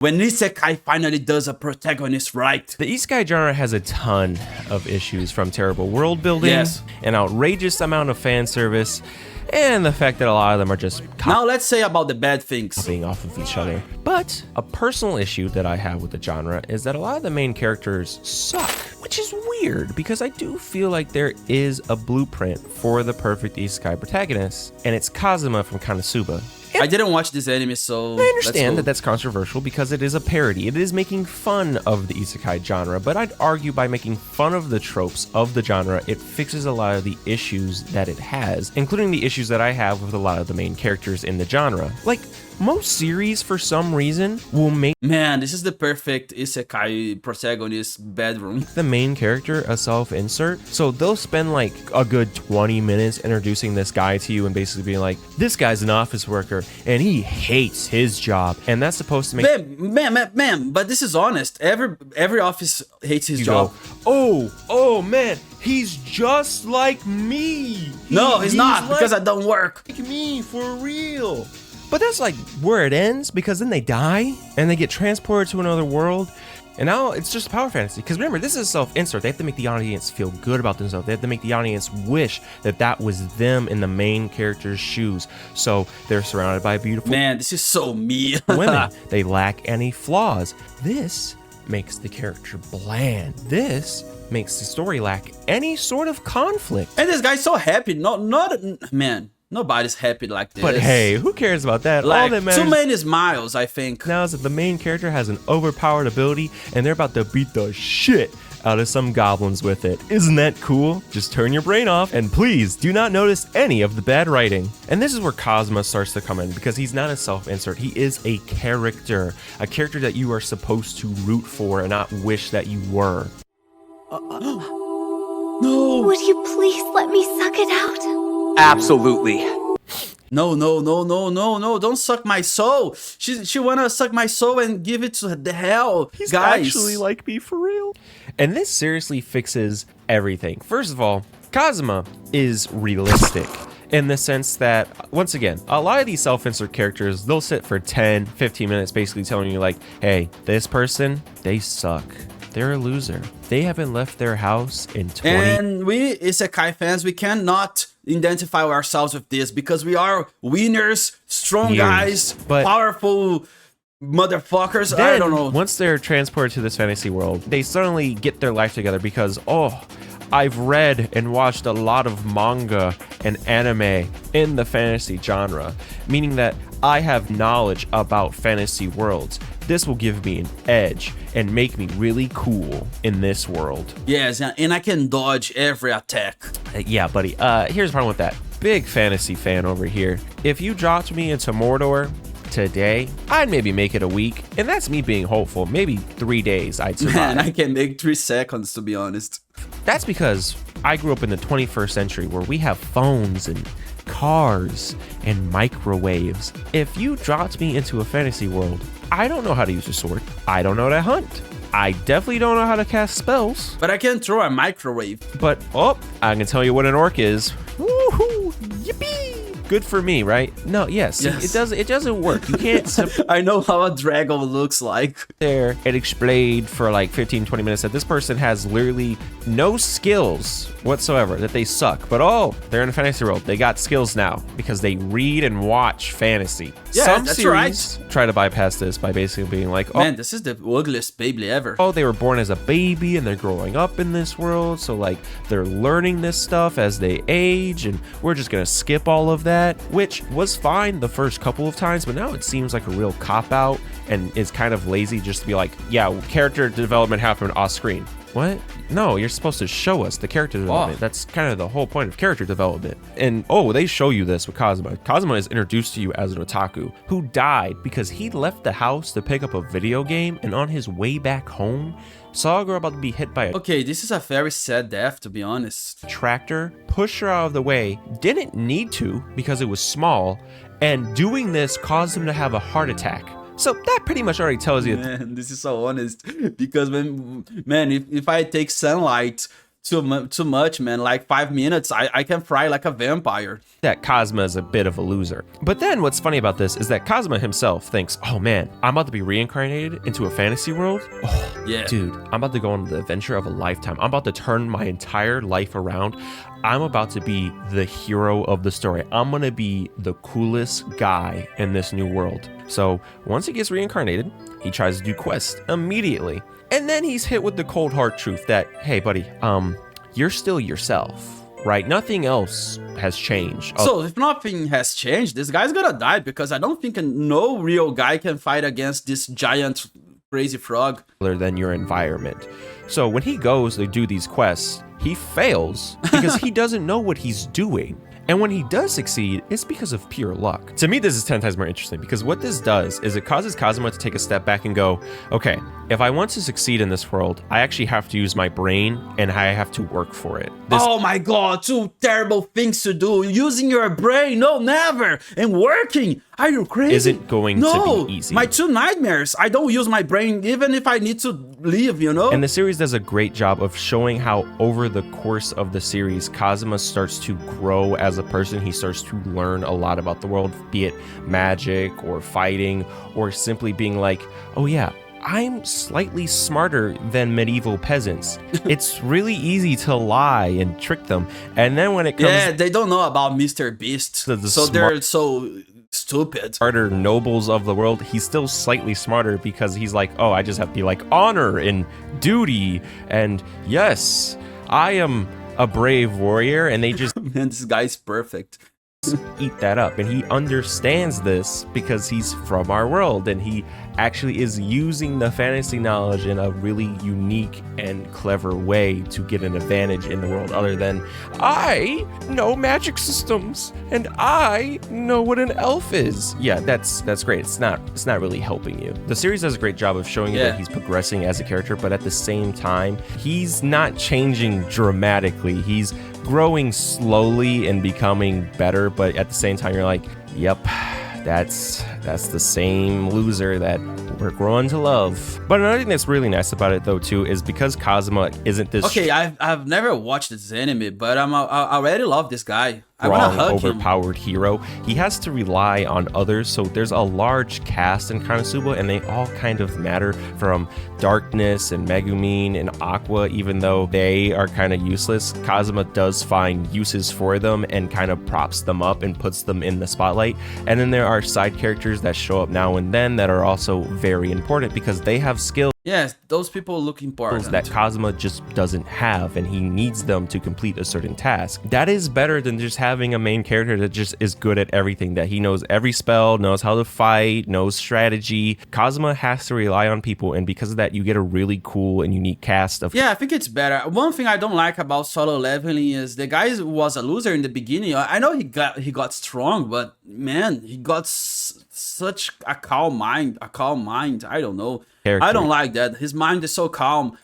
When Isekai finally does a protagonist right. The Isekai genre has a ton of issues, from terrible world building, Yes. an outrageous amount of fan service, and the fact that a lot of them are just Now let's say about the bad things. copying off of each other. But a personal issue that I have with the genre is that a lot of the main characters suck, which is weird because I do feel like there is a blueprint for the perfect Isekai protagonist, and it's Kazuma from Konosuba. I didn't watch this anime, so I understand that that's controversial because it is a parody. It is making fun of the isekai genre, but I'd argue by making fun of the tropes of the genre, it fixes a lot of the issues that it has, including the issues that I have with a lot of the main characters in the genre. Like, most series, for some reason, will make Man, this is the perfect Isekai protagonist bedroom. the main character a self-insert. So they'll spend like a good 20 minutes introducing this guy to you and basically being like, this guy's an office worker and he hates his job. And that's supposed to make Man, but this is honest. Every office hates his you job. go, oh man, he's just like me. No, he's not, because I don't work. Like me, for real. But that's like where it ends, because then they die and they get transported to another world. And now it's just a power fantasy. Because remember, this is self-insert. They have to make the audience feel good about themselves. They have to make the audience wish that that was them in the main character's shoes. So they're surrounded by beautiful Man, this is so me. women. They lack any flaws. This makes the character bland. This makes the story lack any sort of conflict. And this guy's so happy. Man, nobody's happy like this. But hey, who cares about that? All like, that matters too many smiles, I think. now is that the main character has an overpowered ability and they're about to beat the shit out of some goblins with it. Isn't that cool? Just turn your brain off and please do not notice any of the bad writing. And this is where Kazuma starts to come in, because he's not a self-insert. He is a character that you are supposed to root for and not wish that you were. No. Would you please let me suck it out? Absolutely. No, don't suck my soul. She wanna suck my soul and give it to the hell. He's guys. actually like me for real. And this seriously fixes everything. First of all, Kazuma is realistic in the sense that, once again, a lot of these self-insert characters, they'll sit for 10, 15 minutes basically telling you like, hey, this person, they suck. They're a loser. They haven't left their house in 20 And we Isekai fans, we cannot identify ourselves with this because we are winners, strong years. guys, But powerful motherfuckers. then, I don't know. once they're transported to this fantasy world, they suddenly get their life together because, oh, I've read and watched a lot of manga and anime in the fantasy genre, meaning that I have knowledge about fantasy worlds. This will give me an edge and make me really cool in this world. Yes, and I can dodge every attack. Yeah, buddy. Here's the problem with that. Big fantasy fan over here. If you dropped me into Mordor today, I'd maybe make it a week, and that's me being hopeful. Maybe 3 days I'd survive. Man, I can make 3 seconds, to be honest. That's because I grew up in the 21st century where we have phones and cars and microwaves. If you dropped me into a fantasy world, I don't know how to use a sword. I don't know how to hunt. I definitely don't know how to cast spells. But I can throw a microwave. But, oh, I can tell you what an orc is. Woohoo! Yippee! Good for me, right? No, yes. Yes. It doesn't work. You can't sit I know how a dragon looks like. there and explain for like 15, 20 minutes that this person has literally no skills whatsoever, that they suck. But oh, they're in a fantasy world. They got skills now because they read and watch fantasy. Yeah, Some that's series try to bypass this by basically being like, oh, Man, this is the ugliest baby ever. oh, they were born as a baby and they're growing up in this world, so like they're learning this stuff as they age, and we're just gonna skip all of that, which was fine the first couple of times, but now it seems like a real cop-out and is kind of lazy just to be like, yeah, character development happened off screen. What? No, you're supposed to show us the character development. Oh. That's kind of the whole point of character development. And oh, they show you this with Kazuma. Kazuma is introduced to you as an otaku who died because he left the house to pick up a video game, and on his way back home, saw a girl about to be hit by a Okay, this is a very sad death, to be honest. tractor, pushed her out of the way, didn't need to because it was small, and doing this caused him to have a heart attack. So that pretty much already tells you. Man, this is so honest. Because if I take sunlight too much, man. Like 5 minutes, I can fry like a vampire. That Kazuma is a bit of a loser. But then what's funny about this is that Kazuma himself thinks, oh man, I'm about to be reincarnated into a fantasy world. Oh, Yeah. dude, I'm about to go on the adventure of a lifetime. I'm about to turn my entire life around. I'm about to be the hero of the story. I'm going to be the coolest guy in this new world. So once he gets reincarnated, he tries to do quests immediately. And then he's hit with the cold hard truth that, hey buddy, you're still yourself. Right? Nothing else has changed. So if nothing has changed, this guy's gonna die because I don't think no real guy can fight against this giant crazy frog. Other than your environment. So when he goes to do these quests, he fails because he doesn't know what he's doing. And when he does succeed, it's because of pure luck. To me, this is 10 times more interesting because what this does is it causes Kazuma to take a step back and go, okay, if I want to succeed in this world, I actually have to use my brain and I have to work for it. Oh my god, two terrible things to do. Using your brain, no, never. And working, are you crazy? Isn't going to be easy. My two nightmares. I don't use my brain even if I need to leave, you know? And the series does a great job of showing how over the course of the series, Kazuma starts to grow as a person. He starts to learn a lot about the world, be it magic or fighting or simply being like, oh yeah, I'm slightly smarter than medieval peasants. It's really easy to lie and trick them. And then when it comes... Yeah, they don't know about Mr. Beast. So they're so stupid. Smarter nobles of the world, he's still slightly smarter because he's like, oh, I just have to be like honor and duty. And yes, I am a brave warrior. And they just... Man, this guy's perfect. Eat that up, and he understands this because he's from our world and he actually is using the fantasy knowledge in a really unique and clever way to get an advantage in the world, other than I know magic systems and I know what an elf is. Yeah, that's great. It's not really helping you. The series does a great job of showing you that he's progressing as a character, but at the same time he's not changing dramatically. He's growing slowly and becoming better, but at the same time you're like, yep, that's the same loser that we're growing to love. But another thing that's really nice about it though too is because Kazuma isn't this I've never watched this anime, but I already love this guy. I strong, wanna hug overpowered hero. He has to rely on others, so there's a large cast in Konosuba, and they all kind of matter, from Darkness and Megumin and Aqua. Even though they are kind of useless, Kazuma does find uses for them and kind of props them up and puts them in the spotlight. And then there are side characters that show up now and then that are also very important because they have skills. Yes, those people look important. That Kazuma just doesn't have, and he needs them to complete a certain task. That is better than just having a main character that just is good at everything, that he knows every spell, knows how to fight, knows strategy. Kazuma has to rely on people, and because of that, you get a really cool and unique cast of... Yeah, I think it's better. One thing I don't like about Solo Leveling is the guy was a loser in the beginning. I know he got strong, but man, he got such a calm mind. I don't know. I don't like that. His mind is so calm.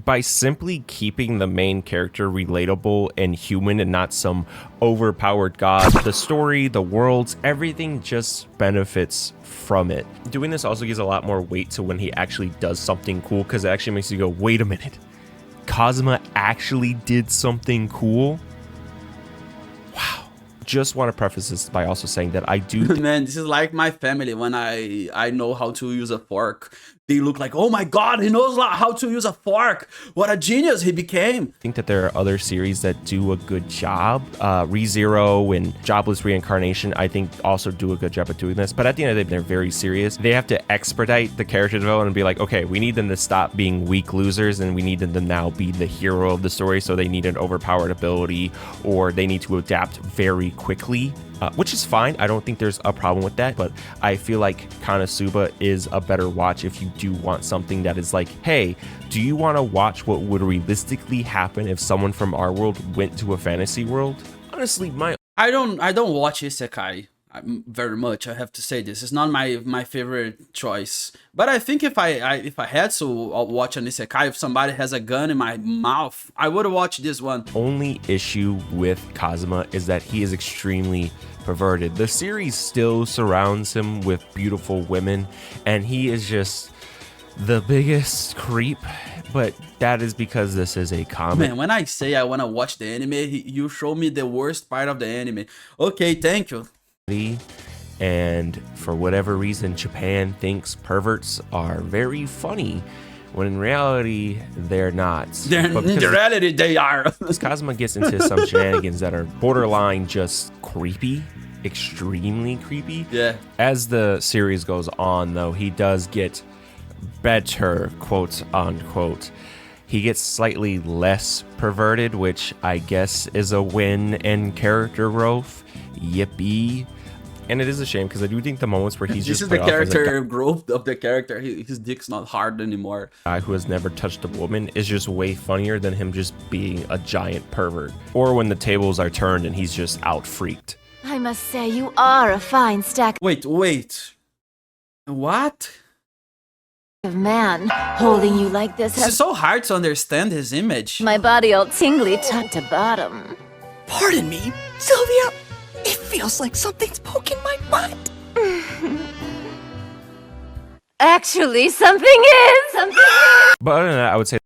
By simply keeping the main character relatable and human and not some overpowered god, the story, the worlds, everything just benefits from it. Doing this also gives a lot more weight to when he actually does something cool, because it actually makes you go, wait a minute, Kazuma actually did something cool? Just want to preface this by also saying that I do... Man, this is like my family when I know how to use a fork. They look like, oh my god, he knows how to use a fork. What a genius he became. I think that there are other series that do a good job. ReZero and Jobless Reincarnation, I think, also do a good job at doing this. But at the end of the day, they're very serious. They have to expedite the character development and be like, okay, we need them to stop being weak losers and we need them to now be the hero of the story. So they need an overpowered ability or they need to adapt very quickly. Which is fine. I don't think there's a problem with that, but I feel like Konosuba is a better watch if you do want something that is like, hey, do you want to watch what would realistically happen if someone from our world went to a fantasy world? Honestly, I don't watch Isekai very much. I have to say this. It's not my favorite choice. But I think if I had to watch an Isekai, if somebody has a gun in my mouth, I would watch this one. Only issue with Kazuma is that he is extremely perverted. The series still surrounds him with beautiful women, and he is just the biggest creep, but that is because this is a comic. Man, when I say I want to watch the anime, you show me the worst part of the anime. Okay, thank you. And for whatever reason, Japan thinks perverts are very funny, when in reality, they're not. In reality, they are. Kazuma gets into some shenanigans that are borderline just creepy, extremely creepy. Yeah. As the series goes on, though, he does get better, quote unquote. He gets slightly less perverted, which I guess is a win in character growth. Yippee. And it is a shame because I do think the moments where he's this just is the played off as a character growth of the character. His dick's not hard anymore. guy who has never touched a woman is just way funnier than him just being a giant pervert. Or when the tables are turned and he's just out freaked. I must say, you are a fine stack Wait. What? of man. Holding you like this This is has so hard to understand his image. my body all tingly top to bottom. Pardon me, Sylvia. It feels like something's poking my butt. Actually, something is. But other than that, I would say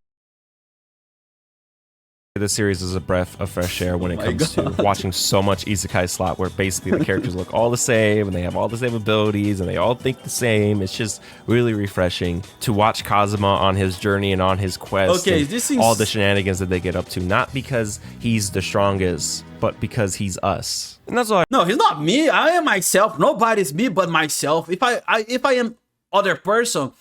the series is a breath of fresh air when it comes to watching so much Isekai slot, where basically the characters look all the same and they have all the same abilities and they all think the same. It's just really refreshing to watch Kazuma on his journey and on his quest. Okay, and this seems... all the shenanigans that they get up to, not because he's the strongest, but because he's us. And that's all. No, he's not me. I am myself. Nobody's me but myself. If I am other person,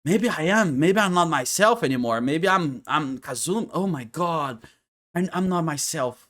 maybe I am. Maybe I'm not myself anymore. Maybe I'm Kazuma. Oh my god, I'm not myself.